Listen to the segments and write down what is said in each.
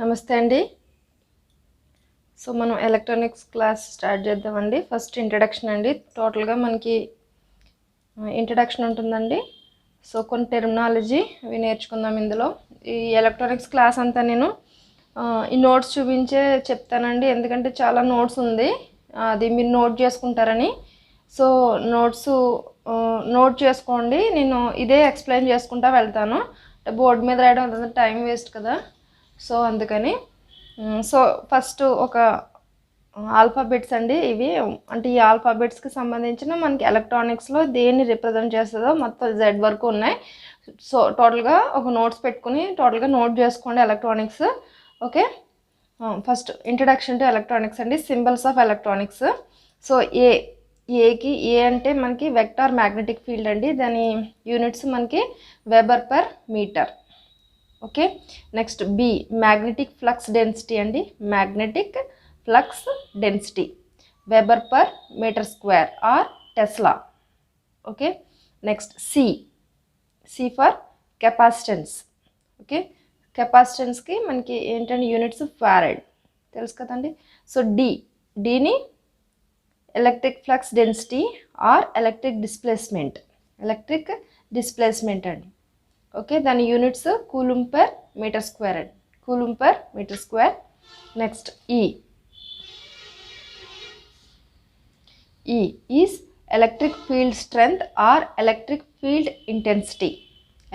నమస్తే అండి. సో మనం ఎలక్ట్రానిక్స్ క్లాస్ స్టార్ట్ చేద్దామండి. ఫస్ట్ ఇంట్రడక్షన్ అండి. టోటల్గా మనకి ఇంట్రడక్షన్ ఉంటుందండి. సో కొన్ని టెర్మినాలజీ అవి నేర్చుకుందాం ఇందులో. ఈ ఎలక్ట్రానిక్స్ క్లాస్ అంతా నేను ఈ నోట్స్ చూపించే చెప్తానండి, ఎందుకంటే చాలా నోట్స్ ఉంది, అది మీరు నోట్ చేసుకుంటారని. సో నోట్ చేసుకోండి, నేను ఇదే ఎక్స్ప్లెయిన్ చేసుకుంటా వెళ్తాను. బోర్డు మీద రాయడం టైం వేస్ట్ కదా, సో అందుకని. సో ఫస్ట్ ఒక ఆల్ఫాబెట్స్ అండి ఇవి. అంటే ఈ ఆల్ఫాబెట్స్కి సంబంధించిన మనకి ఎలక్ట్రానిక్స్లో దేన్ని రిప్రజెంట్ చేస్తుందో మొత్తం జెడ్ వరకు ఉన్నాయి. సో టోటల్గా ఒక నోట్స్ పెట్టుకుని టోటల్గా నోట్ చేసుకోండి electronics. Okay, first introduction to electronics అండి. Symbols of electronics. సో ఏకి ఏ అంటే మనకి వెక్టార్ మ్యాగ్నెటిక్ ఫీల్డ్ అండి. దాని యూనిట్స్ మనకి weber per metre. Okay, next B magnetic flux density అండి. Magnetic flux density weber per metre square or tesla. Okay, next C for capacitance. Okay, కెపాసిటెన్స్కి మనకి ఏంటంటే యూనిట్స్ ఫారెడ్, తెలుసు కదండి. సో డీని electric flux density or electric displacement అండి. Okay, దాని units coulomb per metre square అండి. Coulomb per metre square. Next E is electric field strength or electric field intensity.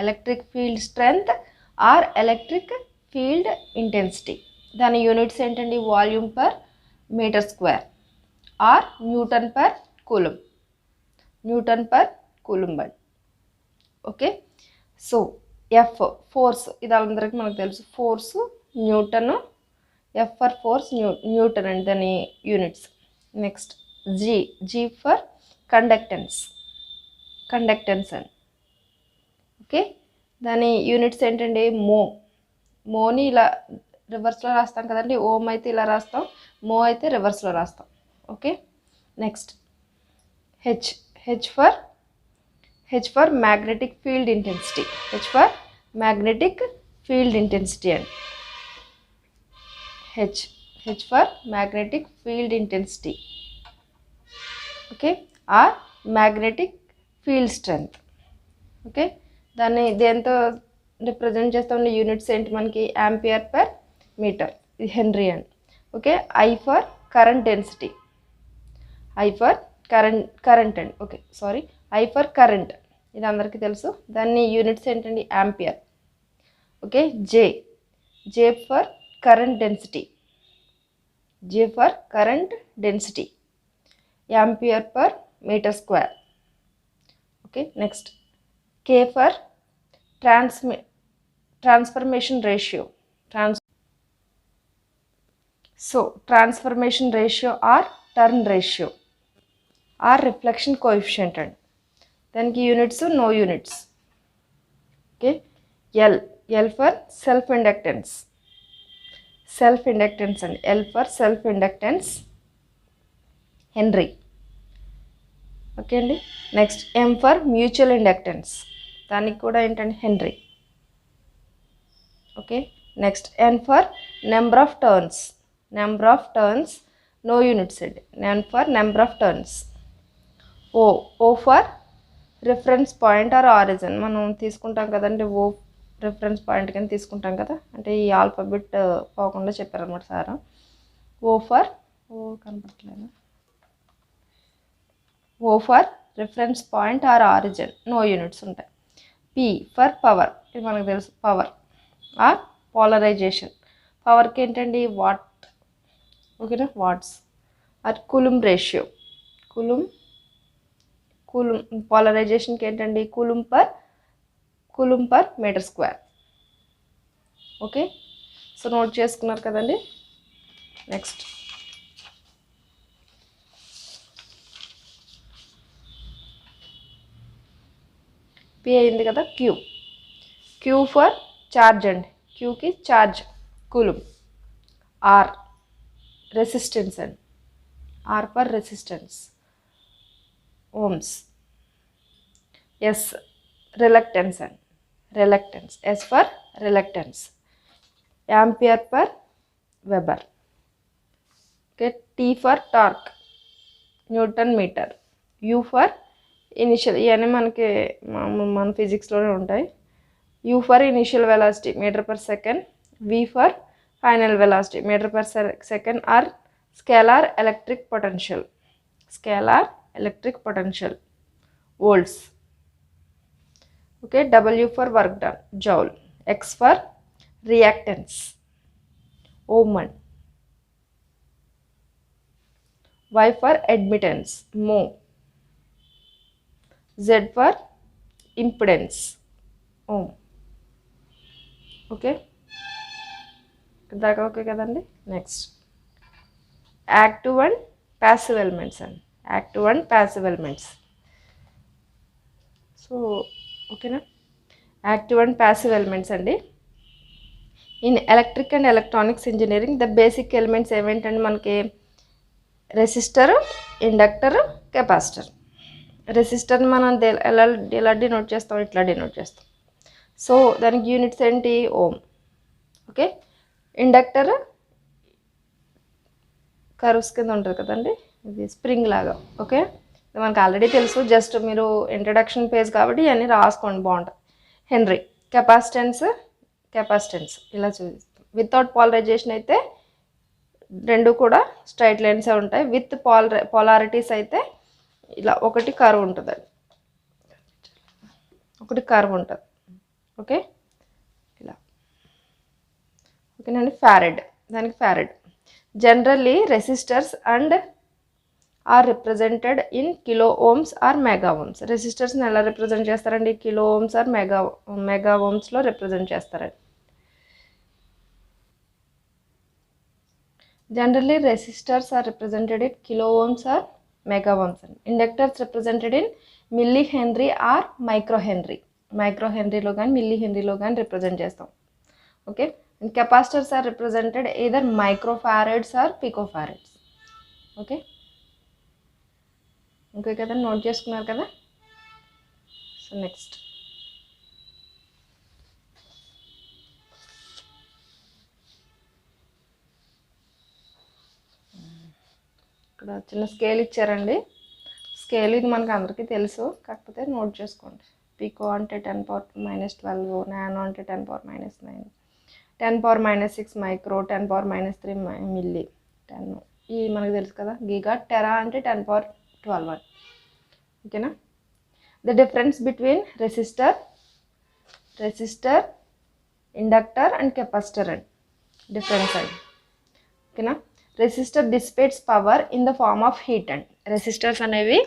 Electric field strength or electric field intensity. దాని units ఏంటండి? Volume per metre square or newton per coulomb. అండి. Okay, so F force, ఇది అందరికీ మనకు తెలుసు. Force newton, F for force newton అండి దాని units. Next G for conductance అండి. ఓకే, దాని యూనిట్స్ ఏంటండి? మోని ఇలా రివర్స్లో రాస్తాం కదండి. ఓమ్ అయితే ఇలా రాస్తాం, మో అయితే రివర్స్లో రాస్తాం. Okay, next H for magnetic field intensity. అండి. H for magnetic field intensity. Okay, or magnetic field strength. Okay, దాన్ని దేంతో రిప్రజెంట్ చేస్తాం? యూనిట్స్ ఏంటి మనకి? యాంపియర్ పర్ మీటర్, ఇది హెన్రీ అండి. Okay, I for current density. Current అండి. Okay, sorry, I for current, ఇది అందరికీ తెలుసు. దాన్ని యూనిట్స్ ఏంటండి? Ampere. Okay, J for current density. Ampere per metre square. Okay, next K for transformation ratio. Transformation ratio or turn ratio or reflection coefficient అండి. దానికి units no units. Okay, L for self inductance అండి. L for self inductance, henry. Okay అండి, next M for mutual inductance, దానికి కూడా ఏంటంటే henry. Okay, next N for number of turns, no units అండి. N for number of turns. O for reference point or origin, మనం తీసుకుంటాం కదండి. ఓ reference point కింద తీసుకుంటాం కదా, అంటే ఈ ఆల్ఫాబెట్ పోకుండా చెప్పారనమాట సార్. కనపడట్లేదు. O for reference point or origin, no units ఉంటాయి. పి ఫర్ పవర్, ఇది మనకు తెలుసు. Power are polarisation. పవర్కి ఏంటండి? వాట్. ఓకేనా, watts. R coulomb ratio. Coulomb పోలరైజేషన్కి ఏంటండి? Coulomb per metre square. Okay, so note చేసుకున్నారు కదండి. నెక్స్ట్ పి అయింది కదా. క్యూ ఫర్ ఛార్జ్ అండి. క్యూకి ఛార్జ్, కూలుంబ్. ఆర్ రెసిస్టెన్స్ అండి. R for resistance, ohms. S reluctance అండి. S for reluctance. Ampere per weber. Okay, T for torque, newton metre. U for initial, ఇవన్నీ మనకి మన ఫిజిక్స్లోనే ఉంటాయి. U for initial velocity metre per second. V for final velocity metre per second or scalar electric potential. Scalar electric potential volts. Okay, W for work done, joule. X for reactance, ohm. Y for admittance, mho. Z for impedance, ohm. Okay, దాకా okay కదండి. Next active and passive elements అండి. Active and passive elements. So ఓకేనా, active and passive elements అండి. In electric and electronics engineering the basic elements ఏమేంటండి మనకి? Resistor, inductor, capacitor. రెసిస్టర్ని మనం ఎలా denote చేస్తాం? ఇట్లా డినోట్ చేస్తాం. సో దానికి యూనిట్స్ ఏంటి? ఓమ్. ఓకే, ఇండక్టర్ కర్వ్స్ కింద ఉంటుంది కదండి, ఇది స్ప్రింగ్ లాగా. ఓకే, ఇది మనకు ఆల్రెడీ తెలుసు, జస్ట్ మీరు ఇంట్రడక్షన్ పేజ్ కాబట్టి ఇవన్నీ రాసుకోండి, బాగుంటుంది. హెన్రీ. కెపాసిటెన్స్ ఇలా చూపిస్తాం. వితౌట్ పాలరైజేషన్ అయితే రెండు కూడా స్ట్రైట్ లైన్సే ఉంటాయి. విత్ పోలారిటీస్ అయితే ఇలా ఒకటి కర్వ్ ఉంటుందండి, ఒకటి కర్వ్ ఉంటుంది. ఓకే, ఇలా. ఓకేనండి. ఫ్యారెడ్, దానికి farad. Generally resistors and are represented in kilo ohms or mega ohms. రెసిస్టర్స్ని ఎలా రిప్రజెంట్ చేస్తారండి? కిలో ఓమ్స్ ఆర్ మెగా ఓమ్స్లో రిప్రజెంట్ చేస్తారండి. Generally, resistors are represented in kilo ohms or mega ohms. Inductors represented in millihenry or microhenry. Microhenry lo gaani millihenry lo gaani represent chestam. Okay, and capacitors are represented either microfarads or picofarads. Okay, okay kada, note cheskunnaru kada. So next, ఇక్కడ చిన్న scale ఇచ్చారండి. Scale ఇది మనకు అందరికీ తెలుసు, కాకపోతే note చేసుకోండి. Pico అంటే 10⁻⁻12, నానో అంటే 10⁻⁻9, 10⁻⁻6 మైక్రో, 10⁻⁻3 మిల్లీ, 10 ఇది మనకు తెలుసు కదా. గిగా, టెరా అంటే 10⁻12. ఓకేనా. The difference between resistor, inductor and capacitor అండి, డిఫరెన్స్ అండి. ఓకేనా. Resistor dissipates power in the form of heat and. Resistors అనేవి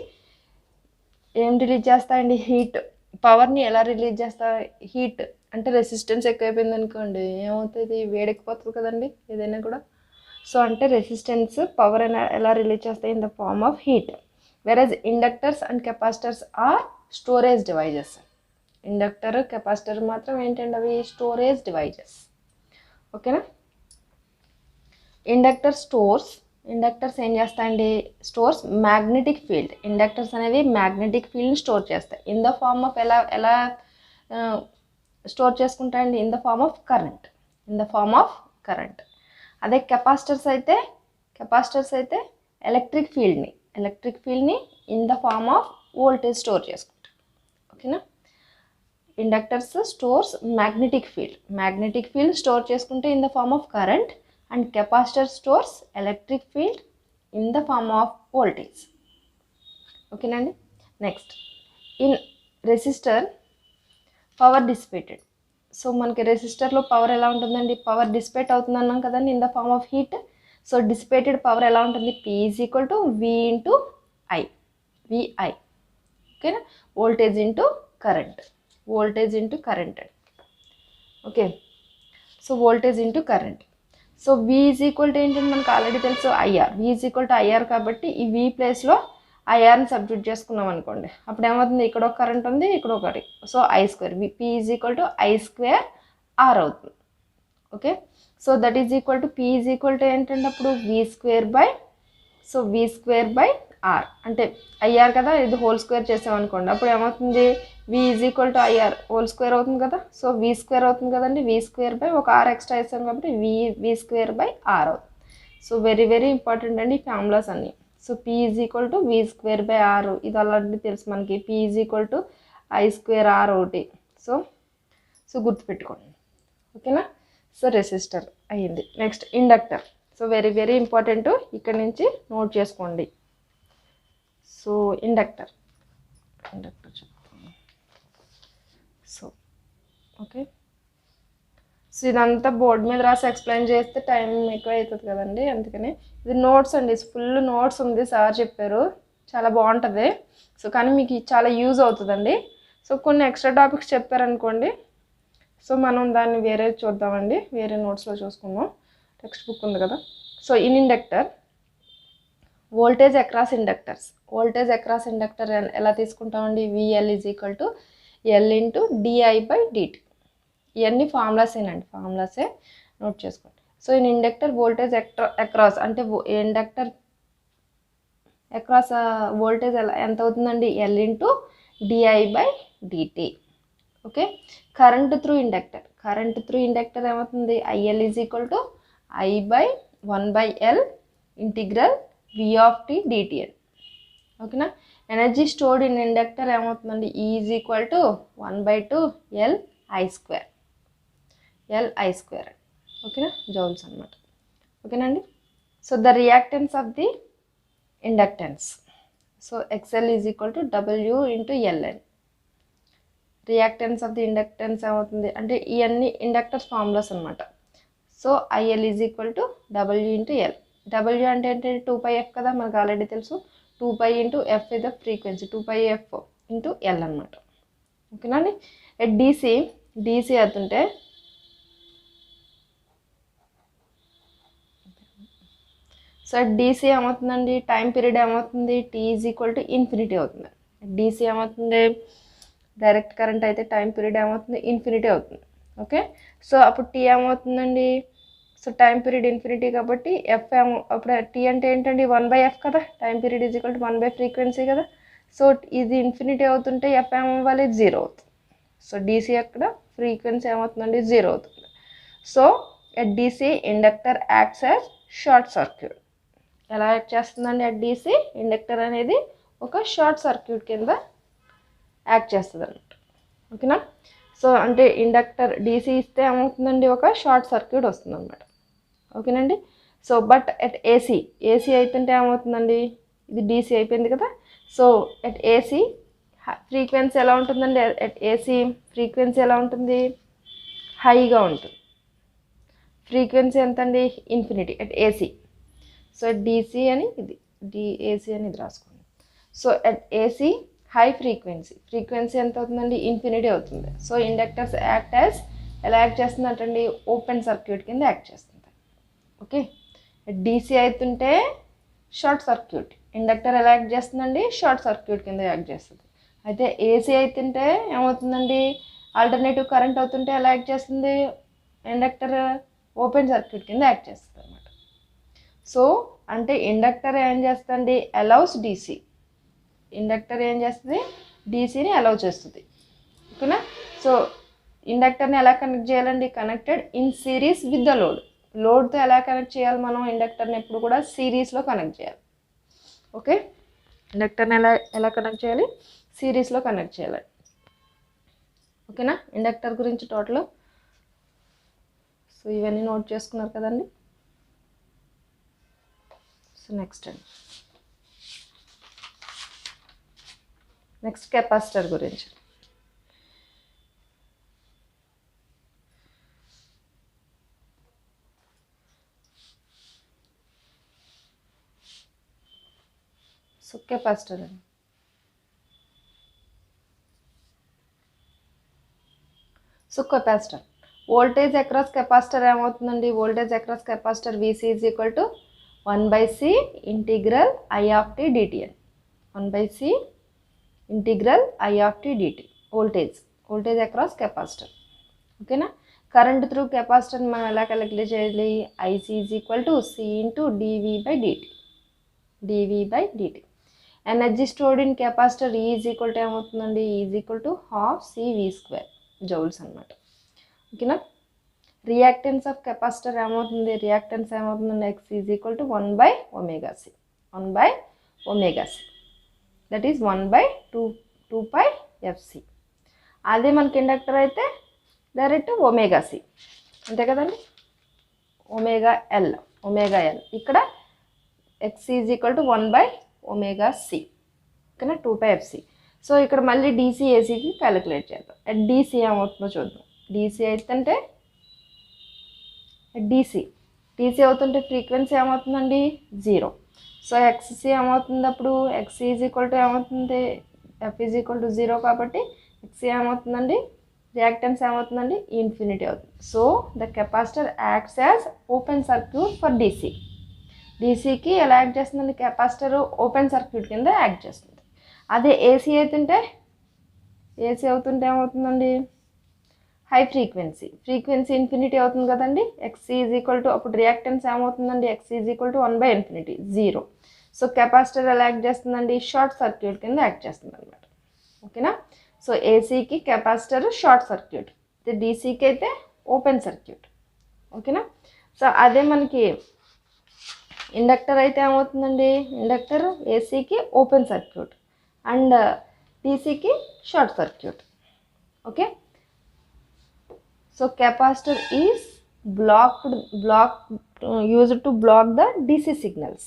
ఏం రిలీజ్ చేస్తాయండి? హీట్. పవర్ని ఎలా రిలీజ్ చేస్తాయి? హీట్. అంటే రెసిస్టెన్స్ ఎక్కువైపోయింది అనుకోండి, ఏమవుతుంది? వేడెక్కిపోతుంది కదండి ఏదైనా కూడా. సో అంటే రెసిస్టెన్స్ పవర్ ఎలా రిలీజ్ చేస్తాయి? In the form of heat. Versus inductors and capacitors are storage devices. Inductor, capacitor మాత్రం ఏంటండి? అవి స్టోరేజ్ డివైజెస్. ఓకేనా. ఇండక్టర్స్ ఏం చేస్తాయండి? Stores magnetic field. ఇండక్టర్స్ అనేవి మ్యాగ్నెటిక్ ఫీల్డ్ని స్టోర్ చేస్తాయి. ఇన్ ద ఫార్మ్ ఆఫ్ ఎలా స్టోర్ చేసుకుంటాయండి? In the form of current. అదే కెపాసిటర్స్ అయితే ఎలక్ట్రిక్ ఫీల్డ్ని in the form of voltage store చేసుకుంటాయి. ఓకేనా. Inductors stores magnetic field store చేసుకుంటే in the form of current, and capacitor stores electric field in the form of voltage. Okay nandi. Next, in resistor, power dissipated. So manaki resistor lo power ela untundandi? Power dissipate avutundi annam kadandi in the form of heat. So dissipated power ela untundi? P is equal to V into I. VI. Okay na? Voltage into current. Okay, so voltage into current. So V is equal to ఏంటంటే మనకు already తెలుసు IR. V is equal to IR కాబట్టి ఈ V ప్లేస్లో ఐఆర్ని substitute చేసుకున్నాం అనుకోండి, అప్పుడు ఏమవుతుంది? ఇక్కడ ఒక కరెంట్ ఉంది, ఇక్కడ ఒకటి. So I². P is equal to I² R అవుతుంది. Okay, so that is equal to P is equal to ఏంటంటే అప్పుడు V² బై ఆర్ అంటే ఐఆర్ కదా, ఇది హోల్ స్క్వేర్ చేసామనుకోండి అప్పుడు ఏమవుతుంది, V is equal to IR whole square అవుతుంది కదా. సో వి స్క్వేర్ అవుతుంది కదండి, వి స్క్వేర్ బై ఒక ఆర్ ఎక్స్ట్రా వేసాం కాబట్టి వి స్క్వేర్ బై ఆర్ అవుతుంది. సో వెరీ వెరీ ఇంపార్టెంట్ అండి ఈ ఫార్ములాస్ అన్నీ. So P is equal to V square by R, ఇది అలాంటి తెలుసు మనకి. P is equal to I square R ఒకటి. సో గుర్తుపెట్టుకోండి, ఓకేనా. సో రెసిస్టర్ అయ్యింది. Next inductor. So very very important, ఇక్కడ నుంచి నోట్ చేసుకోండి. సో ఇండక్టర్ చెప్తాను. సో ఓకే, సో ఇదంతా బోర్డు మీద రాసి ఎక్స్ప్లెయిన్ చేస్తే టైం ఎక్కువ అవుతుంది కదండి, అందుకని ఇది నోట్స్ అండి, ఫుల్ నోట్స్ ఉంది, సార్ చెప్పారు, చాలా బాగుంటుంది. సో కానీ మీకు చాలా యూజ్ అవుతుందండి. సో కొన్ని ఎక్స్ట్రా టాపిక్స్ చెప్పారనుకోండి, సో మనం దాన్ని వేరే చూద్దామండి, వేరే నోట్స్లో చూసుకుందాం. టెక్స్ట్ బుక్ ఉంది కదా. So in inductor voltage across inductors. Voltage across inductor ఎలా తీసుకుంటామండి, VL is equal to L into DI by DT. ఇవన్నీ ఫార్ములాసేనండి, ఫార్ములాసే, నోట్ చేసుకోండి. So in inductor voltage across అంటే ఇండక్టర్ అక్రాస్ వోల్టేజ్ ఎంత అవుతుందండి, L into DI by DT. Okay, current through inductor. Current through inductor ఏమవుతుంది, IL is equal to I by 1/L integral V of T DTN. ఓకేనా. Energy stored in inductor ఏమవుతుందండి, ఈ is equal to 1/2 Li square. ఓకేనా, joules అనమాట. ఓకేనండి. So the reactance of the inductance. So XL is equal to W into LN. Reactance of the inductance ఏమవుతుంది అంటే ఇవన్నీ inductors formulas అనమాట. So IL is equal to W into L. W అంటే ఏంటి, 2πf కదా, మనకు ఆల్రెడీ తెలుసు. 2π into F is the frequency, 2πf into L అనమాట. ఓకేనా అండి. డీసీ అవుతుంటే సో డీసీ ఏమవుతుందండి, టైం పీరియడ్ ఏమవుతుంది, T is equal to infinity అవుతుంది. డీసీ ఏమవుతుంది, డైరెక్ట్ కరెంట్ అయితే టైం పీరియడ్ ఏమవుతుంది, ఇన్ఫినిటీ అవుతుంది. ఓకే, సో అప్పుడు టీ ఏమవుతుందండి, సో టైం పీరియడ్ ఇన్ఫినిటీ కాబట్టి ఎఫ్ అప్పుడు టీ అంటే ఏంటండి, 1/f కదా, time period is equal to 1 frequency కదా. సో ఇది ఇన్ఫినిటీ అవుతుంటే ఎఫ్ ఏమవ్వాలి, 0 అవుతుంది. సో డీసీ అక్కడ ఫ్రీక్వెన్సీ ఏమవుతుందండి, 0 అవుతుంది. So at DC inductor acts as short circuit. ఎలా యాక్ట్ చేస్తుందండి, అట్ డీసీ ఇండక్టర్ అనేది ఒక షార్ట్ సర్క్యూట్ కింద యాక్ట్ చేస్తుంది అన్నమాట. ఓకేనా. సో అంటే ఇండక్టర్ డీసీ ఇస్తే ఏమవుతుందండి, ఒక షార్ట్ సర్క్యూట్ వస్తుంది అనమాట. ఓకేనండి. సో బట్ ఎట్ ఏసీ అయితుంటే ఏమవుతుందండి, ఇది డీసీ అయిపోయింది కదా. సో ఎట్ ఏసీ ఫ్రీక్వెన్సీ ఎలా ఉంటుందండి, ఎట్ ఏసీ ఫ్రీక్వెన్సీ ఎలా ఉంటుంది, హైగా ఉంటుంది. ఫ్రీక్వెన్సీ ఎంత అండి, infinity at AC. So DC అని ఇది డిఏసీ అని ఇది రాసుకోండి. So at AC high frequency ఎంత అవుతుందండి, ఇన్ఫినిటీ అవుతుంది. సో ఇండక్టర్స్ యాక్ట్ యాజ్ ఎలా యాక్ట్ చేస్తుందంటండి, ఓపెన్ సర్క్యూట్ కింద యాక్ట్ చేస్తుంది. ఓకే, డీసీ అవుతుంటే షార్ట్ సర్క్యూట్, ఇండక్టర్ ఎలా యాక్ట్ చేస్తుందండి, షార్ట్ సర్క్యూట్ కింద యాక్ట్ చేస్తుంది. అయితే ఏసీ అవుతుంటే ఏమవుతుందండి, ఆల్టర్నేటివ్ కరెంట్ అవుతుంటే ఎలా యాక్ట్ చేస్తుంది, ఇండక్టర్ ఓపెన్ సర్క్యూట్ కింద యాక్ట్ చేస్తుంది అనమాట. సో అంటే ఇండక్టర్ ఏం చేస్తుంది, అలౌస్ డీసీ. ఇండక్టర్ ఏం చేస్తుంది, డీసీని అలౌ చేస్తుంది. ఓకేనా. సో ఇండక్టర్ని ఎలా కనెక్ట్ చేయాలండి, connected in series with the లోడ్తో ఎలా కనెక్ట్ చేయాలి మనం, ఇండక్టర్ని ఎప్పుడు కూడా సిరీస్లో కనెక్ట్ చేయాలి. ఓకే, ఇండక్టర్ని ఎలా కనెక్ట్ చేయాలి, సిరీస్లో కనెక్ట్ చేయాలి. ఓకేనా, ఇండక్టర్ గురించి టోటల్. సో ఇవన్నీ నోట్ చేసుకున్నారు కదండి. సో నెక్స్ట్ కెపాసిటర్ గురించి. సో కెపాసిటర్ అండి. So capacitor voltage across capacitor ఏమవుతుందండి, voltage across capacitor VC is equal to 1/c integral I of T DTN. 1/c integral I of T DT. Voltage across capacitor. ఓకేనా. Current through capacitor మనం ఎలా calculate చేయాలి, IC is equal to C into DV by DT. Energy stored in capacitor is equal to ఏమవుతుందండి, is equal to half CV² joules అనమాట. ఓకేనా. Reactance of capacitor ఏమవుతుంది, reactance ఏమవుతుందండి, X is equal to 1/ωc, 1/ωc, that is 1/2πfc. అదే మనకి inductor అయితే direct ωc, అంతే కదండి, ωL. ఇక్కడ X is equal to 1/ωc, ఓకేనా, 2πfc. సో ఇక్కడ మళ్ళీ DC ACకి క్యాలిక్యులేట్ చేద్దాం. అట్ DC ఏమవుతుందో చూద్దాం. DC అయితే DC అవుతుంటే ఫ్రీక్వెన్సీ ఏమవుతుందండి, 0. సో XC ఏమవుతుంది అప్పుడు, X ఈజ్ ఈక్వల్ టు ఏమవుతుంది, F ఈజ్ ఈక్వల్ టు 0 కాబట్టి XC ఏమవుతుందండి, రియాక్టెన్స్ ఏమవుతుందండి, ఇన్ఫినిటీ అవుతుంది. So the capacitor acts as open circuit for DCకి ఎలా యాక్ట్ చేస్తుందండి, కెపాసిటర్ ఓపెన్ సర్క్యూట్ కింద యాక్ట్ చేస్తుంది. అదే AC అవుతుంటే ఏమవుతుందండి, హై ఫ్రీక్వెన్సీ ఇన్ఫినిటీ అవుతుంది కదండి. X ఈజ్ ఈక్వల్ టు అప్పుడు రియాక్టెన్స్ ఏమవుతుందండి, X is equal to 1/∞, 0. So capacitor ఎలా యాక్ట్ చేస్తుందండి, షార్ట్ సర్క్యూట్ కింద యాక్ట్ చేస్తుంది అనమాట. ఓకేనా. సో ఏసీకి కెపాసిటర్ షార్ట్ సర్క్యూట్, DCకి అయితే ఓపెన్ సర్క్యూట్. ఓకేనా. సో అదే మనకి ఇండక్టర్ అయితే ఏమవుతుందండి, ఇండక్టర్ ఏసీకి ఓపెన్ సర్క్యూట్ అండ్ DCకి short circuit. Okay. So capacitor is used to block the DC signals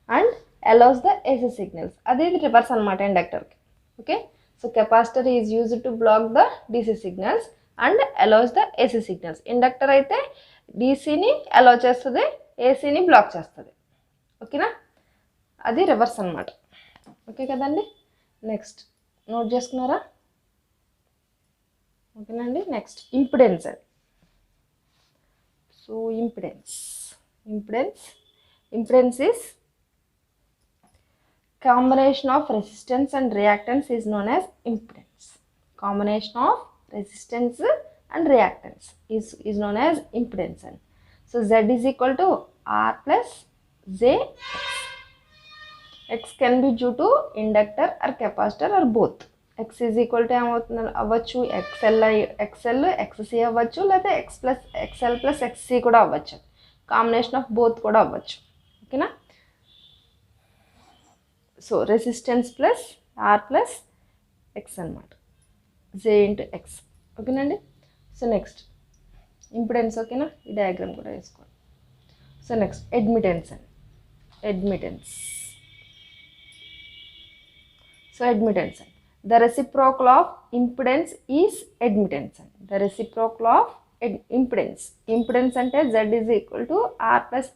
and allows the AC signals. అదే రివర్స్ అనమాట ఇండక్టర్కి. Okay. So capacitor is used to block the DC signals and allows the AC signals. Inductor అయితే DCని allow చేస్తుంది, ఏసీని black చేస్తుంది. ఓకేనా. అది reverse అనమాట. ఓకే కదండి. నెక్స్ట్ నోట్ చేసుకున్నారా, ఓకేనండి. Next impedance. So impedance is combination of resistance and reactance is known as impedance. Combination of resistance and reactance is known as impedance. So Z is equal to R plus JX. X can be due to inductor or capacitor or both. X is equal to ఏమవుతుంది అవ్వచ్చు, XL XC అవ్వచ్చు, లేదా XL plus XC కూడా అవ్వచ్చు, combination of both కూడా అవ్వచ్చు. ఓకేనా. So resistance plus R plus X అనమాట, J ఇంటూ X. ఓకేనండి. So next impedance. ఓకేనా. ఈ డయాగ్రామ్ కూడా వేసుకోండి. So next admittance. So admittance, the reciprocal of impedance is admittance. The reciprocal of impedance అంటే Z is equal to R plus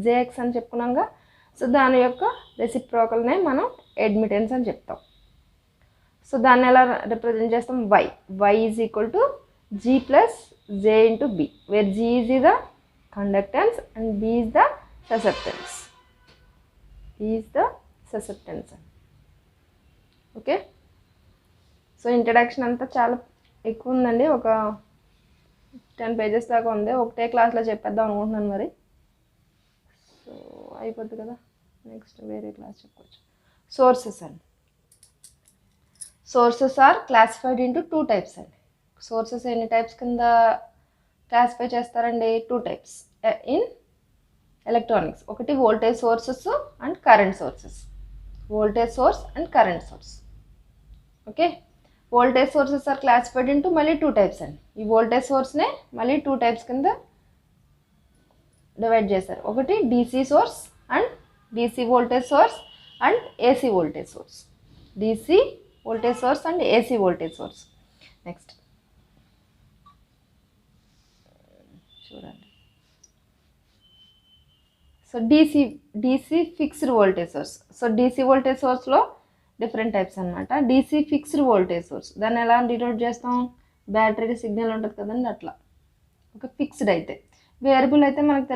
JX అని చెప్పుకున్నాగా. So దాని యొక్క రెసిప్రోకల్నే మనం అడ్మిటెన్స్ అని చెప్తాం. సో దాన్ని ఎలా రిప్రజెంట్ చేస్తాం, y is equal to G plus J into B, where G is the conductance and B is the susceptance. Okay. So introduction అంతా చాలా ఎక్కువ ఉందండి, ఒక 10 pages దాకా ఉంది. ఒకటే క్లాస్లో చెప్పేద్దాం అనుకుంటున్నాను మరి. సో అయిపోద్ది కదా, నెక్స్ట్ వేరే క్లాస్ చెప్పుకోవచ్చు. Sources are classified into 2 types అండి. సోర్సెస్ ఎన్ని టైప్స్ కింద క్లాసిఫై చేస్తారండి, 2 types ఇన్ ఎలక్ట్రానిక్స్. ఒకటి voltage sources and current sources. Okay. Voltage sources are classified into మళ్ళీ 2 types అండి. ఈ వోల్టేజ్ సోర్స్నే మళ్ళీ 2 types కింద డివైడ్ చేశారు. ఒకటి DC source and DC voltage source and AC voltage source. DC voltage source and AC voltage source. Next చూడండి. So DC fixed voltage source. So DC voltage సోర్స్లో different types అనమాట. DC fixed voltage source, దాన్ని ఎలా denote చేస్తాం, battery signal ఉంటుంది కదండి అట్లా. ఒక ఫిక్స్డ్ అయితే, వేరియబుల్ అయితే మనకు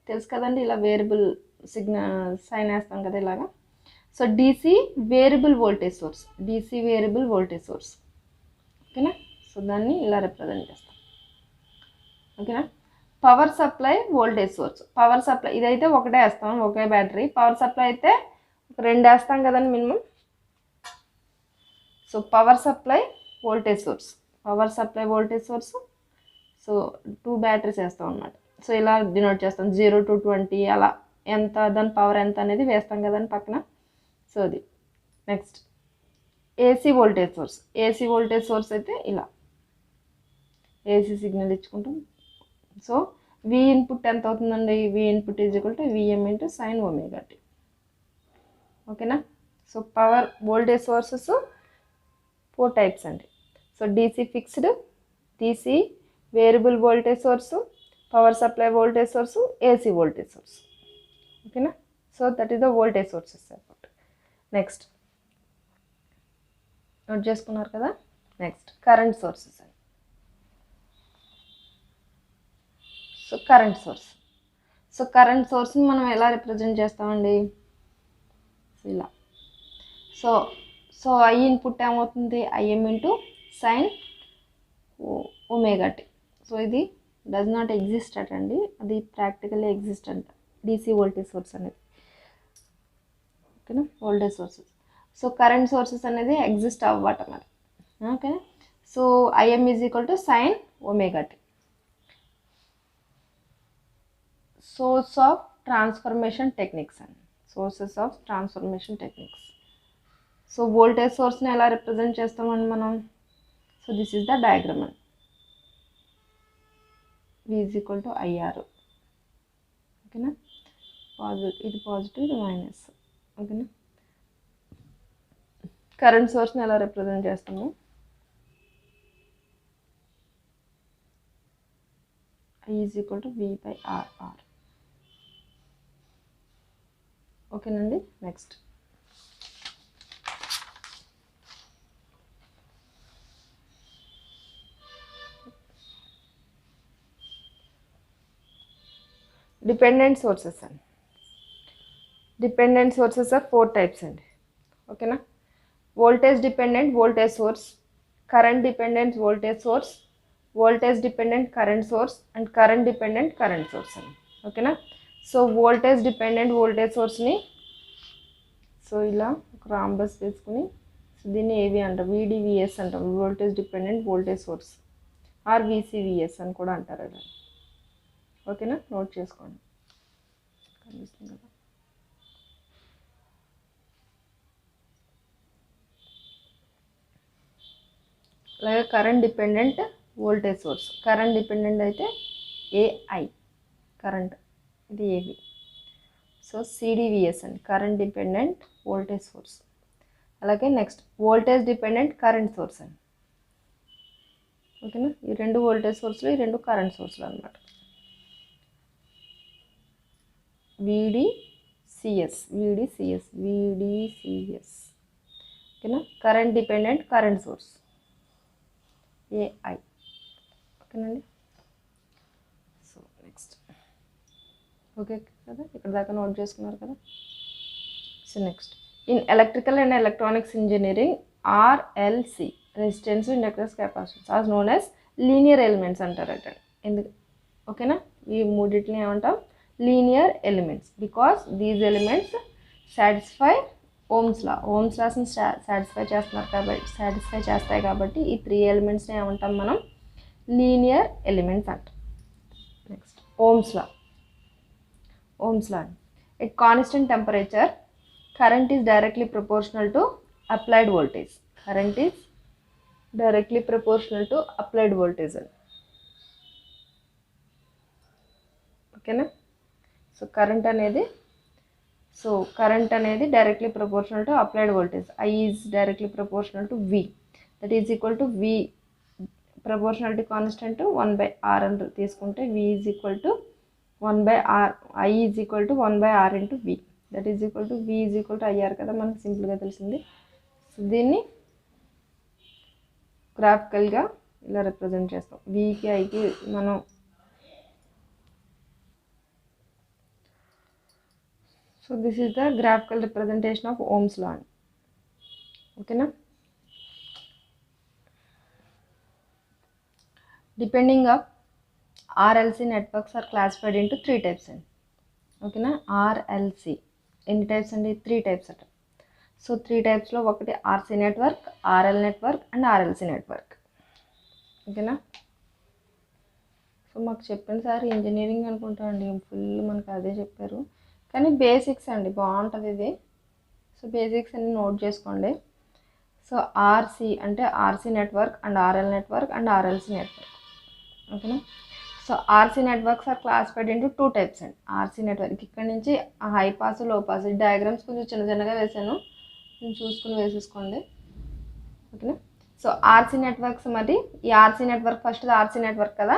తెలుసు కదండి, ఇలా వేరియబుల్ సిగ్నల్ సైన్ వేస్తాం కదా ఇలాగా. So DC variable voltage source. ఓకేనా. సో దాన్ని ఇలా రిప్రజెంట్ చేస్తాం. ఓకేనా. Power supply voltage source. Power supply ఇదైతే ఒకటే వేస్తాం, ఒకే బ్యాటరీ. పవర్ సప్లై అయితే రెండు వేస్తాం కదండి minimum. So power supply voltage source, power supply voltage source. So 2 batteries వేస్తాం అనమాట. సో ఇలా డినోట్ చేస్తాం 0 to 20 అలా ఎంత దాని పవర్ ఎంత అనేది వేస్తాం కదండి పక్కన. సో అది next AC voltage source. AC voltage source అయితే ఇలా ఏసీ సిగ్నల్ ఇచ్చుకుంటాం. సో వి ఇన్పుట్ ఎంత అవుతుందండి, V input is equal to VM into sine omega T. ఓకేనా. So power voltage sources 4 types అండి. So DC fixed, DC variable voltage source, power supply voltage source, AC voltage source. ఓకేనా. So that is the voltage sources అన్నమాట. Next note చేసుకున్నారు కదా. Next current sources అండి. So current source. So current సోర్స్ని మనం ఎలా represent చేస్తామండి, so ఇలా. సో సో ఐ ఇన్పుట్ ఏమవుతుంది, IM into sine omega T. So ఇది డస్ నాట్ ఎగ్జిస్ట్ అటండి, అది ప్రాక్టికల్లీ ఎగ్జిస్ట్ అంట డీసీ వోల్టేజ్ సోర్స్ అనేది. ఓకేనా, voltage sources. So current sources అనేది ఎగ్జిస్ట్ అవ్వట మరి. Okay. So IM is equal to sine omega T. Source of transformation techniques అండి, sources of transformation techniques. So voltage సోర్స్ని ఎలా రిప్రజెంట్ చేస్తామండి మనం. So this is the diagram అండి. V is equal to IR. ఓకేనా, ఇది పాజిటివ్, ఇది minus. ఓకేనా. కరెంట్ సోర్స్ని ఎలా రిప్రజెంట్ చేస్తాము, I is equal to V by R. ఓకేనండి. నెక్స్ట్ డిపెండెంట్ సోర్సెస్ అండి. డిపెండెంట్ సోర్సెస్ ఆర్ 4 టైప్స్ అండి. ఓకేనా. Voltage dependent voltage source, current dependent voltage source, voltage dependent current source and current dependent current source అండి. ఓకేనా. So voltage dependent voltage సోర్స్ని so ఇలా ఒక rhombus వేసుకుని, సో దీన్ని ఏవి అంటాం, VDVS అంటాం, voltage dependent voltage source, or VCVS అని కూడా అంటారు అలా. ఓకేనా, నోట్ చేసుకోండి. కనిపిస్తుంది కదా. అలాగే current dependent voltage source, current dependent అయితే AI కరెంట్, ఇది ఏవి. సో CDVS అండి, కరెంట్ డిపెండెంట్ వోల్టేజ్ సోర్స్. అలాగే next voltage dependent current source అండి. ఓకేనా, ఈ రెండు వోల్టేజ్ సోర్స్లు, ఈ రెండు కరెంట్ సోర్స్లు అనమాట. VDCS. ఓకేనా, current dependent current source AI. ఓకేనండి. సో నెక్స్ట్ ఓకే కదా, ఇక్కడ దాకా నోట్ చేసుకున్నారు కదా. So next in electrical and electronics engineering RLC, resistance inductance capacitance, are known as linear elements అంటారట. ఎందుకు, ఓకేనా, ఈ మూడింటిని ఏమంటాం, linear elements, because these elements satisfy Ohm's law. Ohm's లాస్ని సాటిస్ఫై చేస్తాయి కాబట్టి ఈ 3 ఎలిమెంట్స్ని ఏమంటాం మనం, లీనియర్ ఎలిమెంట్స్ అంటాం. Next Ohm's law. At constant temperature, current is directly proportional to applied voltage. Current is directly proportional to applied voltage. ఓకేనా. So current అనేది directly proportional to applied voltage. I is directly proportional to V. That is equal to V, proportionality constant 1/R అని తీసుకుంటే V is equal to 1/R, I is equal to 1/R into V. That is equal to V is equal to IR కదా, మనకు సింపుల్గా తెలిసింది. So దీన్ని గ్రాఫికల్గా ఇలా represent చేస్తాం. Vకి Iకి మనం so this is the graphical representation of Ohm's law. ఓకేనా. Depending of RLC networks are classified into 3 types అండి. ఓకేనా. RLC ఎన్ని టైప్స్ అండి? 3 టైప్స్ అట. సో 3 టైప్స్లో ఒకటి RC network, RL network and RLC network. ఓకేనా? సో మాకు చెప్పిన సార్ ఇంజనీరింగ్ అనుకుంటా అండి, ఫుల్ మనకు అదే చెప్పారు. కానీ బేసిక్స్ అండి, బాగుంటుంది ఇది. సో బేసిక్స్ అన్ని నోట్ చేసుకోండి. సో ఆర్సీ అంటే RC network and RL network and RLC network. ఓకేనా? So RC networks are classified into 2 types అండి. ఆర్సీ నెట్వర్క్ ఇక్కడ నుంచి high pass, low pass diagrams కొంచెం చిన్న చిన్నగా వేసాను, చూసుకుని వేసేసుకోండి. ఓకేనా? సో ఆర్సీ నెట్వర్క్స్, మరి ఈ RC network first RC network కదా,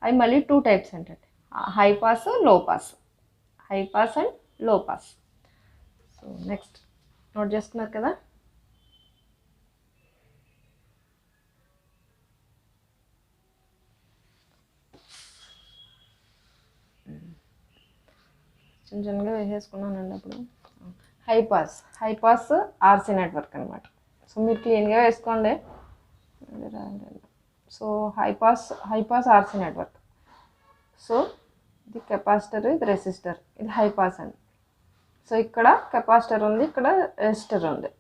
అవి మళ్ళీ 2 టైప్స్ అంటే high pass, low pass. High pass and low pass. So next note చేసుకున్నారు కదా. చిన్న చిన్నగా వేసేసుకున్నానండి అప్పుడు. హై పాస్ ఆర్సీ నెట్వర్క్ అనమాట. సో మీరు క్లీన్గా వేసుకోండి. So high pass RC network. So ఇది కెపాసిటర్, ఇది రెసిస్టర్, ఇది హై పాస్ అండి. సో ఇక్కడ కెపాసిటర్ ఉంది, ఇక్కడ రెసిస్టర్ ఉంది.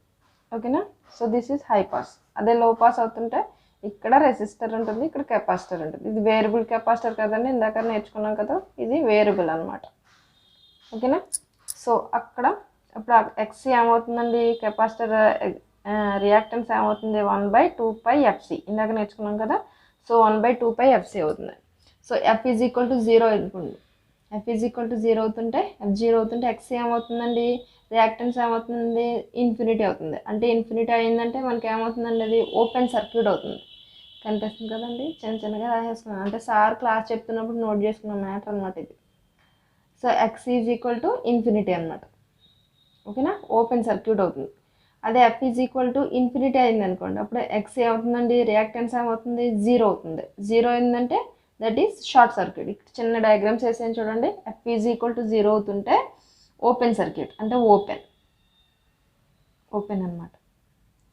ఓకేనా? So this is high pass. అదే లో పాస్ అవుతుంటే ఇక్కడ రెసిస్టర్ ఉంటుంది, ఇక్కడ కెపాసిటర్ ఉంటుంది. ఇది వేరియబుల్ కెపాసిటర్ కదండి, ఇందాక నేర్చుకున్నాం కదా, ఇది వేరియబుల్ అనమాట. ఓకేనా? సో అక్కడ ఇప్పుడు ఎక్సీ ఏమవుతుందండి, కెపాసిటర్ రియాక్టెన్స్ ఏమవుతుంది, 1/2πfc. ఇందాక నేర్చుకున్నాం కదా. సో 1/2πfc అవుతుంది. So F is equal to 0 అనుకోండి. F ఈజ్ ఈక్వల్ టు 0 అవుతుంటే, F0 అవుతుంటే ఎక్సీ ఏమవుతుందండి, రియాక్టెన్స్ ఏమవుతుంది, ఇన్ఫినిటీ అవుతుంది. అంటే ఇన్ఫినిటీ అయిందంటే మనకి ఏమవుతుందండి, అది ఓపెన్ సర్క్యూట్ అవుతుంది. కనిపిస్తుంది కదండి, చిన్న చిన్నగా రాసేసుకున్నాను, అంటే సార్ క్లాస్ చెప్తున్నప్పుడు నోట్ చేసుకున్నాం మ్యాటర్ అనమాట ఇది. So X is equal to infinity అనమాట. ఓకేనా? ఓపెన్ సర్క్యూట్ అవుతుంది. అదే F is equal to infinity అయింది అనుకోండి, అప్పుడు ఎక్స్ ఏమవుతుందండి, రియాక్టెన్స్ ఏమవుతుంది, 0 అవుతుంది. 0 అయిందంటే దట్ ఈస్ షార్ట్ సర్క్యూట్. ఇక్కడ చిన్న డయాగ్రామ్స్ వేసాను చూడండి. ఎఫ్ ఈజ్ ఈక్వల్ టు 0 అవుతుంటే ఓపెన్ సర్క్యూట్, అంటే ఓపెన్ అనమాట.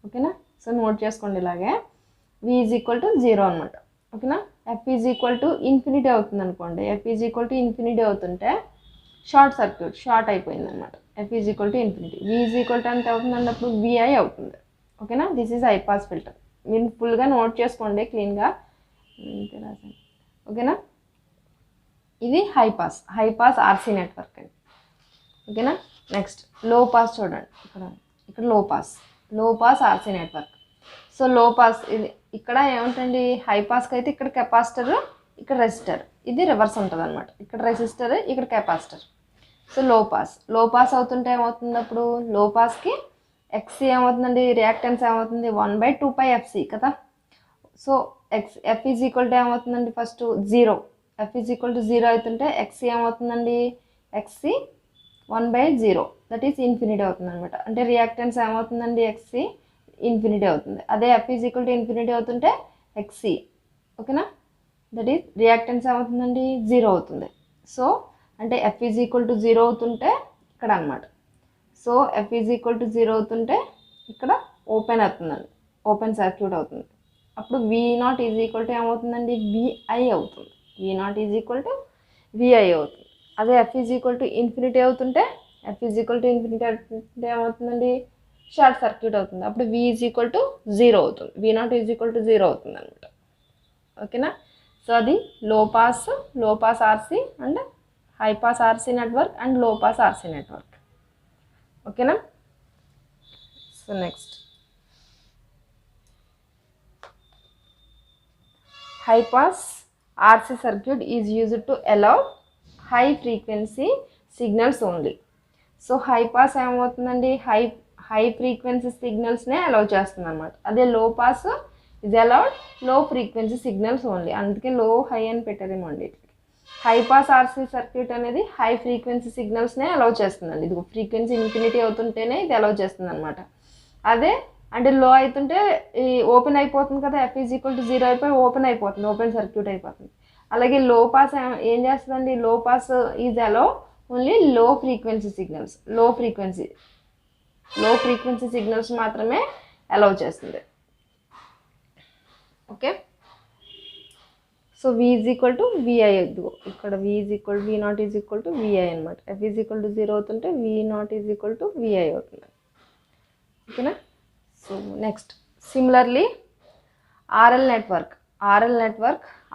ఓకేనా? సో నోట్ చేసుకోండి ఇలాగే. వి ఈజ్ ఈక్వల్ టు 0 అనమాట. ఓకేనా? F is equal to infinity అవుతుంది అనుకోండి. F is equal to infinity అవుతుంటే షార్ట్ సర్క్యూట్, షార్ట్ అయిపోయింది అనమాట. F is equal to infinity. V is equal to ఎంత అవుతుంది అన్నప్పుడు విఐ అవుతుంది. ఓకేనా? This is high pass filter. మీరు ఫుల్గా నోట్ చేసుకోండి క్లీన్గా. ఓకేనా? ఇది హై పాస్ ఆర్సీ నెట్వర్క్ అండి. ఓకేనా? నెక్స్ట్ లో పాస్ చూడండి. ఇక్కడ లో పాస్ ఆర్సీ నెట్వర్క్. సో లో పాస్ ఇది ఇక్కడ ఏమిటండి, హై పాస్కి అయితే ఇక్కడ కెపాసిటర్, ఇక్కడ రెసిస్టర్, ఇది రివర్స్ ఉంటుంది అనమాట. ఇక్కడ రెసిస్టర్, ఇక్కడ కెపాసిటర్. సో లో పాస్ అవుతుంటే ఏమవుతుంది, అప్పుడు లో పాస్కి ఎక్సీ ఏమవుతుందండి, రియాక్టెన్స్ ఏమవుతుంది, 1/2πfc కదా. So F is equal to ఏమవుతుందండి, first 0. F is equal to 0 అవుతుంటే ఎక్సీ ఏమవుతుందండి, ఎక్సీ 1/0, దట్ ఈస్ ఇన్ఫినిటీ అవుతుంది అనమాట. అంటే రియాక్టెన్స్ ఏమవుతుందండి, ఎక్సీ ఇన్ఫినిటీ అవుతుంది. అదే F is equal to infinity అవుతుంటే ఎక్సీ, ఓకేనా, దట్ ఈస్ రియాక్టెన్స్ ఏమవుతుందండి, 0 అవుతుంది. సో అంటే ఎఫ్ ఈజ్ ఈక్వల్ టు 0 అవుతుంటే ఇక్కడ అనమాట. So F is equal to 0 అవుతుంటే ఇక్కడ ఓపెన్ అవుతుందండి, ఓపెన్ సర్క్యూట్ అవుతుంది. అప్పుడు V0 ఈజ్ ఈక్వల్ టు ఏమవుతుందండి, విఐ అవుతుంది. V0 is equal to VI అవుతుంది. అదే F is equal to infinity అవుతుంటే ఏమవుతుందండి, షార్ట్ సర్క్యూట్ అవుతుంది. అప్పుడు V ఈజ్ ఈక్వల్ టు 0 అవుతుంది. V0 ఈజ్ ఈక్వల్ టు 0 అవుతుంది అనమాట. ఓకేనా? సో అది లో pass RC and high pass RC network and low pass RC network. ఓకేనా? So next high pass RC circuit is used to allow high frequency signals only. So high pass ఏమవుతుందండి, high frequency సిగ్నల్స్నే allow చేస్తుంది అనమాట. అదే లో pass ఇది allowed లో frequency signals only. అందుకే లో హై అని పెట్టారేమో అండి. హై పాస్ ఆర్సీ సర్క్యూట్ అనేది హై ఫ్రీక్వెన్సీ సిగ్నల్స్నే అలౌ చేస్తుందండి. ఇది ఫ్రీక్వెన్సీ ఇన్ఫినిటీ అవుతుంటేనే ఇది అలౌ చేస్తుంది అనమాట. అదే అంటే లో అవుతుంటే ఈ ఓపెన్ అయిపోతుంది కదా, ఎఫ్ ఈజ్ ఈక్వల్ టు 0 అయిపోయి ఓపెన్ అయిపోతుంది, ఓపెన్ సర్క్యూట్ అయిపోతుంది. అలాగే లో పాస్ ఏం చేస్తుందండి, low pass is allow only low frequency signals, low frequency signals మాత్రమే అలౌ చేస్తుంది. Okay? So v is equal to VI, ఇక్కడ v is equal V not is equal to VI అనమాట. f is equal to 0 అవుతుంటే v not is equal to VI అవుతుంది. ఓకేనా. So next similarly RL network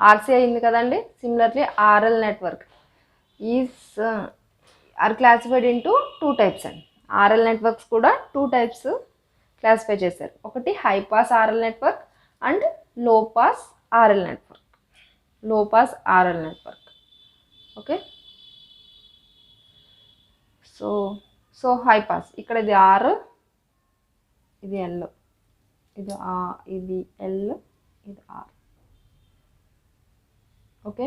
RC అయింది కదండి. Similarly RL network is are classified into 2 types అండి. RL networks కూడా 2 types classify చేశారు. ఒకటి high pass RL network and low pass RL network. Okay. So high pass ఇక్కడ ఇది R, ఇది L, ఇది ఎల్, ఇది ఆర్. ఓకే.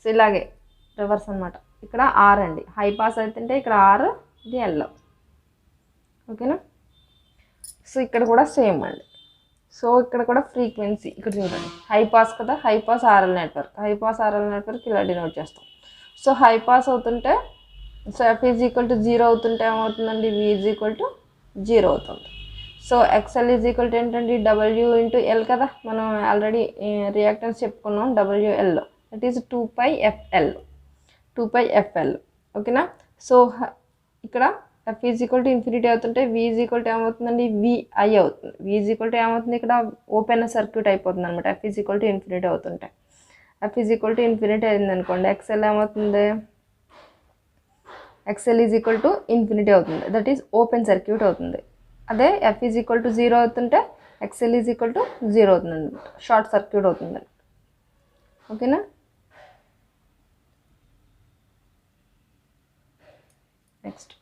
సో ఇలాగే రివర్స్ అనమాట. ఇక్కడ ఆర్ అండి, హై పాస్ అవుతుంటే ఇక్కడ ఆర్, ఇది ఎల్. ఓకేనా. సో ఇక్కడ కూడా సేమ్ అండి. సో ఇక్కడ కూడా ఫ్రీక్వెన్సీ ఇక్కడ చూడండి, హై పాస్ కదా, హై పాస్ ఆర్ఎల్ నెట్వర్క్ ఇలా డినోట్ చేస్తాం. సో హై పాస్ అవుతుంటే so f is equal to 0 అవుతుంటే ఏమవుతుందండి, v ఈజ్ ఈక్వల్ టు 0 అవుతుంది. So XL is equal to ఏంటండి, W ఇంటూ L కదా, మనం ఆల్రెడీ రియాక్టెన్స్ చెప్పుకున్నాం. WL that is 2πfL. ఓకేనా. సో ఇక్కడ f is equal to infinity అవుతుంటే v ఈజ్ ఈక్వల్ టు ఏమవుతుందండి, VI అవుతుంది. v ఈజ్ ఈక్వల్ టు ఏమవుతుంది, ఇక్కడ ఓపెన్ సర్క్యూట్ అయిపోతుంది అనమాట. f is equal to infinity అవుతుంటే, f is equal to infinity అయింది అనుకోండి, XL ఏమవుతుంది, XL is equal to infinity అవుతుంది. దట్ ఈజ్ ఓపెన్ సర్క్యూట్ అవుతుంది. అదే f ఈజ్ ఈక్వల్ టు 0 అవుతుంటే XL ఈజ్ ఈక్వల్ టు 0 అవుతుంది అనమాట, షార్ట్ సర్క్యూట్ అవుతుంది. ఓకేనా. నెక్స్ట్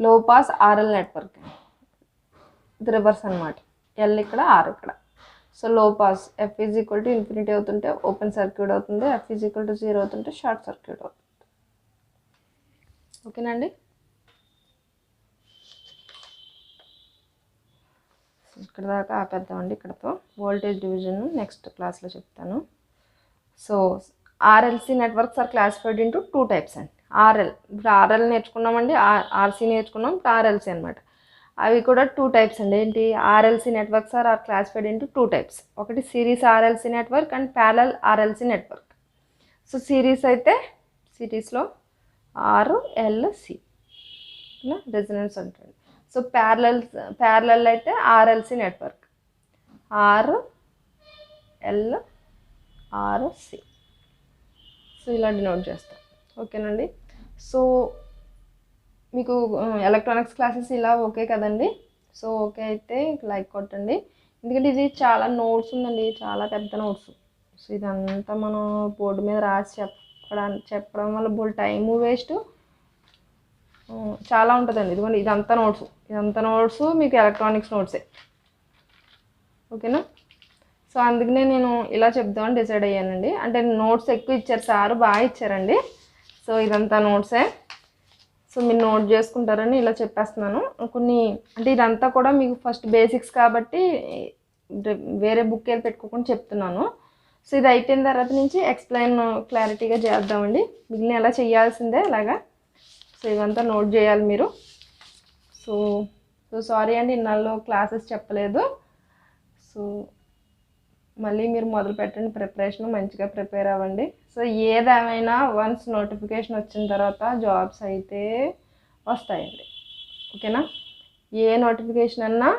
లో పాస్ ఆర్ఎల్ నెట్వర్క్, ఇది రివర్స్ అనమాట. ఎల్ ఇక్కడ, ఆర్ ఇక్కడ. సో లో pass f is equal to infinity అవుతుంటే ఓపెన్ సర్క్యూట్ అవుతుంది, f ఈజ్ ఈక్వల్ టు 0 అవుతుంటే షార్ట్ సర్క్యూట్ అవుతుంది. ఓకేనండి. ఇక్కడ దాకా ఆపేద్దామండి. ఇక్కడతో వోల్టేజ్ డివిజన్ నెక్స్ట్ క్లాస్లో చెప్తాను. So RLC networks are classified into 2 types అండి. ఆర్ఎల్, ఇప్పుడు ఆర్ఎల్ నేర్చుకున్నామండి, ఆర్సీ నేర్చుకున్నాం, ఆర్ఎల్సి అనమాట. అవి కూడా 2 టైప్స్ అండి. ఏంటి, RLC networks are classified into 2 types. ఒకటి series RLC network and parallel RLC network. So series అయితే సిరీస్లో ఆర్ఎల్సి రెజొనెన్స్ ఉంటుంది. సో ప్యారలల్ అయితే ఆర్ఎల్సి నెట్వర్క్, ఆర్ఎల్ఆర్సి. సో ఇలా డినోట్ చేస్తాం. ఓకేనండి. సో మీకు ఎలక్ట్రానిక్స్ క్లాసెస్ ఇలా ఓకే కదండి. సో ఓకే అయితే లైక్ కొట్టండి, ఎందుకంటే ఇది చాలా నోట్స్ ఉందండి, చాలా పెద్ద నోట్స్. సో ఇదంతా మనం బోర్డు మీద రాసి చెప్పడం వల్ల బోల్ టైము వేస్ట్, చాలా ఉంటుందండి. ఇదిగోండి ఇదంతా నోట్స్ మీకు ఎలక్ట్రానిక్స్ నోట్సే. ఓకేనా. సో అందుకనే నేను ఇలా చెప్దామని డిసైడ్ అయ్యానండి. అంటే నోట్స్ ఎక్కువ ఇచ్చారు, సార్ బాగా ఇచ్చారండి. సో ఇదంతా నోట్సే. సో మీరు నోట్ చేసుకుంటారని ఇలా చెప్పేస్తున్నాను. కొన్ని అంటే ఇదంతా కూడా మీకు ఫస్ట్ బేసిక్స్ కాబట్టి వేరే బుక్ ఏది పెట్టుకోకుండా చెప్తున్నాను. సో ఇది అయిపోయిన తర్వాత నుంచి ఎక్స్ప్లెయిన్ క్లారిటీగా చేద్దామండి. మిగిలిన ఎలా చేయాల్సిందే అలాగా. సో ఇవంతా నోట్ చేయాలి మీరు. సో సారీ అండి, ఇన్నాళ్ళు క్లాసెస్ చెప్పలేదు. సో మళ్ళీ మీరు మొదలు పెట్టండి ప్రిపరేషన్, మంచిగా ప్రిపేర్ అవ్వండి. సో ఏదేమైనా వన్స్ నోటిఫికేషన్ వచ్చిన తర్వాత జాబ్స్ అయితే వస్తాయండి. ఓకేనా. ఏ నోటిఫికేషన్ అన్నా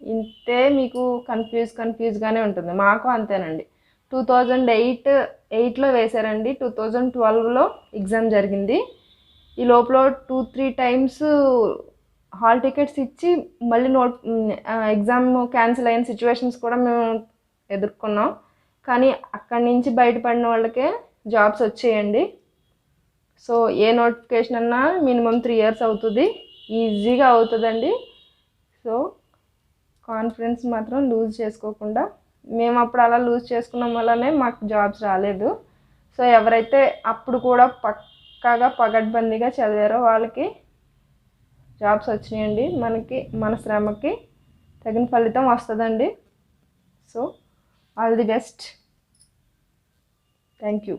ఇంతే మీకు కన్ఫ్యూజ్గానే ఉంటుంది. మాకు అంతేనండి. 2008లో వేశారండి, 2012లో ఎగ్జామ్ జరిగింది. ఈ లోపల 2-3 టైమ్స్ హాల్ టికెట్స్ ఇచ్చి మళ్ళీ ఎగ్జామ్ క్యాన్సిల్ అయిన సిచ్యువేషన్స్ కూడా మేము ఎదుర్కొన్నాం. కానీ అక్కడి నుంచి బయటపడిన వాళ్ళకే జాబ్స్ వచ్చేయండి. సో ఏ నోటిఫికేషన్ అన్నా మినిమం 3 years అవుతుంది, ఈజీగా అవుతుందండి. సో కాన్ఫిడెన్స్ మాత్రం లూజ్ చేసుకోకుండా, మేము అప్పుడు అలా లూజ్ చేసుకున్నాం వల్లనే మాకు జాబ్స్ రాలేదు. సో ఎవరైతే అప్పుడు కూడా పక్కాగా పగడ్బందీగా చదివారో వాళ్ళకి జాబ్స్ వచ్చినాయండి. మన శ్రమకి తగిన ఫలితం వస్తుందండి. So all the best. Thank you.